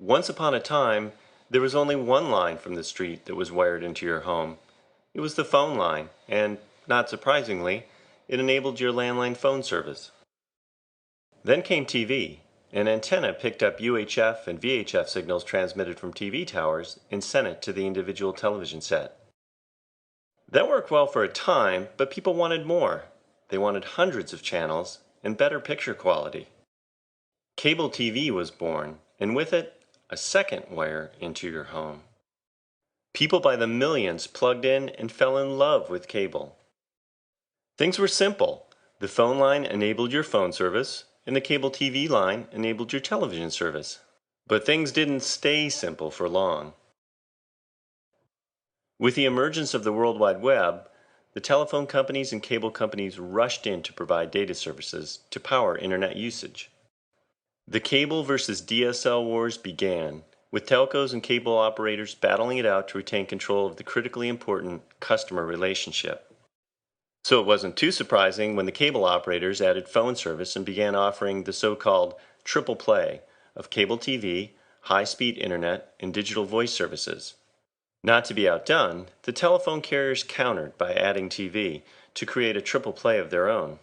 Once upon a time, there was only one line from the street that was wired into your home. It was the phone line, and, not surprisingly, it enabled your landline phone service. Then came TV. An antenna picked up UHF and VHF signals transmitted from TV towers and sent it to the individual television set. That worked well for a time, but people wanted more. They wanted hundreds of channels and better picture quality. Cable TV was born, and with it, a second wire into your home. People by the millions plugged in and fell in love with cable. Things were simple. The phone line enabled your phone service, and the cable TV line enabled your television service. But things didn't stay simple for long. With the emergence of the World Wide Web, the telephone companies and cable companies rushed in to provide data services to power internet usage. The cable versus DSL wars began, with telcos and cable operators battling it out to retain control of the critically important customer relationship. So it wasn't too surprising when the cable operators added phone service and began offering the so-called triple play of cable TV, high-speed internet, and digital voice services. Not to be outdone, the telephone carriers countered by adding TV to create a triple play of their own.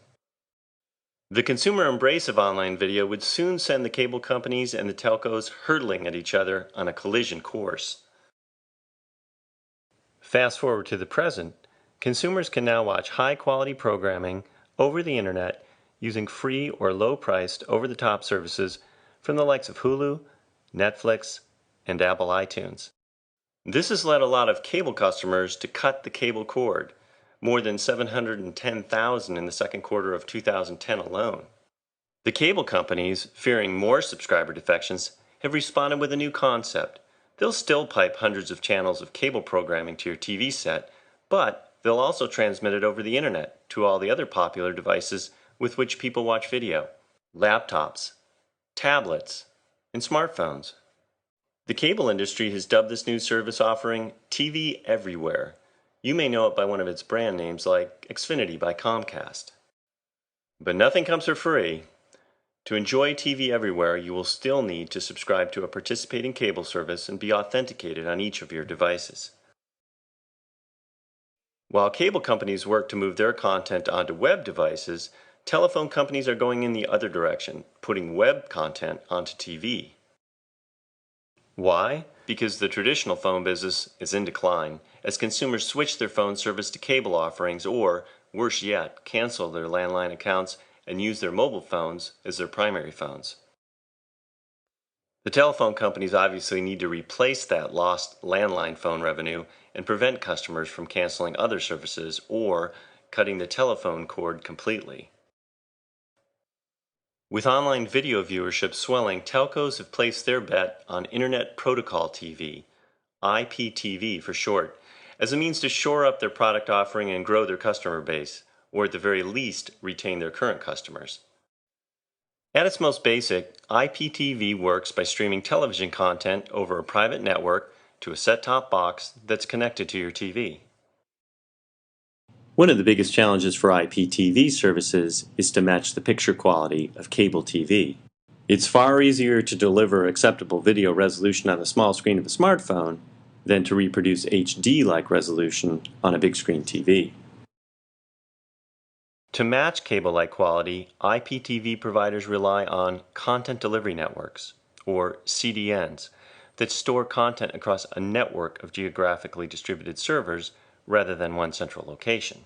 The consumer embrace of online video would soon send the cable companies and the telcos hurtling at each other on a collision course. Fast forward to the present, consumers can now watch high-quality programming over the internet using free or low-priced over-the-top services from the likes of Hulu, Netflix, and Apple iTunes. This has led a lot of cable customers to cut the cable cord, more than 710,000 in the second quarter of 2010 alone. The cable companies, fearing more subscriber defections, have responded with a new concept. They'll still pipe hundreds of channels of cable programming to your TV set, but they'll also transmit it over the internet to all the other popular devices with which people watch video: laptops, tablets, and smartphones. The cable industry has dubbed this new service offering TV Everywhere. You may know it by one of its brand names like Xfinity by Comcast. But nothing comes for free. To enjoy TV Everywhere, you will still need to subscribe to a participating cable service and be authenticated on each of your devices. While cable companies work to move their content onto web devices, telephone companies are going in the other direction, putting web content onto TV. Why? Because the traditional phone business is in decline as consumers switch their phone service to cable offerings or, worse yet, cancel their landline accounts and use their mobile phones as their primary phones. The telephone companies obviously need to replace that lost landline phone revenue and prevent customers from canceling other services or cutting the telephone cord completely. With online video viewership swelling, telcos have placed their bet on Internet Protocol TV, IPTV for short, as a means to shore up their product offering and grow their customer base, or at the very least, retain their current customers. At its most basic, IPTV works by streaming television content over a private network to a set-top box that's connected to your TV. One of the biggest challenges for IPTV services is to match the picture quality of cable TV. It's far easier to deliver acceptable video resolution on the small screen of a smartphone than to reproduce HD-like resolution on a big screen TV. To match cable-like quality, IPTV providers rely on content delivery networks, or CDNs, that store content across a network of geographically distributed servers rather than one central location.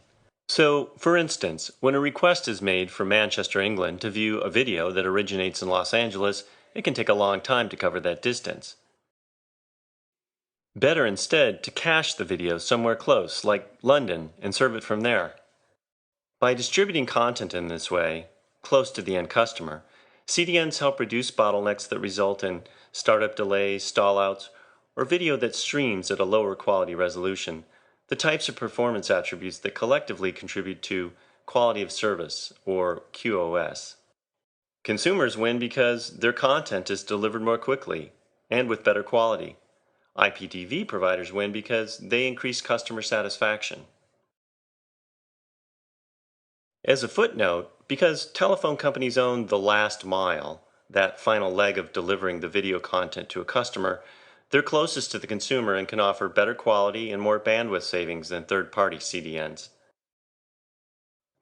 So, for instance, when a request is made from Manchester, England to view a video that originates in Los Angeles, it can take a long time to cover that distance. Better instead to cache the video somewhere close, like London, and serve it from there. By distributing content in this way, close to the end customer, CDNs help reduce bottlenecks that result in startup delays, stallouts, or video that streams at a lower quality resolution, the types of performance attributes that collectively contribute to quality of service, or QoS. Consumers win because their content is delivered more quickly and with better quality. IPTV providers win because they increase customer satisfaction. As a footnote, because telephone companies own the last mile, that final leg of delivering the video content to a customer, they're closest to the consumer and can offer better quality and more bandwidth savings than third-party CDNs.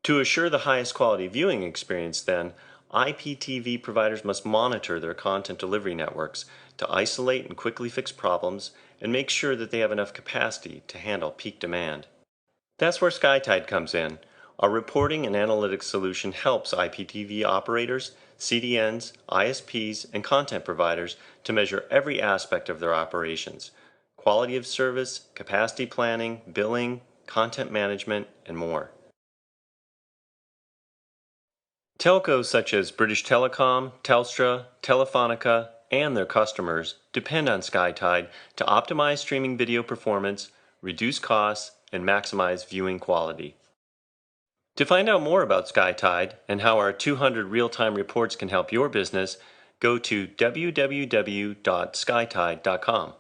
To assure the highest quality viewing experience, then, IPTV providers must monitor their content delivery networks to isolate and quickly fix problems and make sure that they have enough capacity to handle peak demand. That's where SkyTide comes in. Our reporting and analytics solution helps IPTV operators, CDNs, ISPs, and content providers to measure every aspect of their operations: quality of service, capacity planning, billing, content management, and more. Telcos such as British Telecom, Telstra, Telefonica, and their customers depend on SkyTide to optimize streaming video performance, reduce costs, and maximize viewing quality. To find out more about SkyTide and how our 200 real-time reports can help your business, go to www.skytide.com.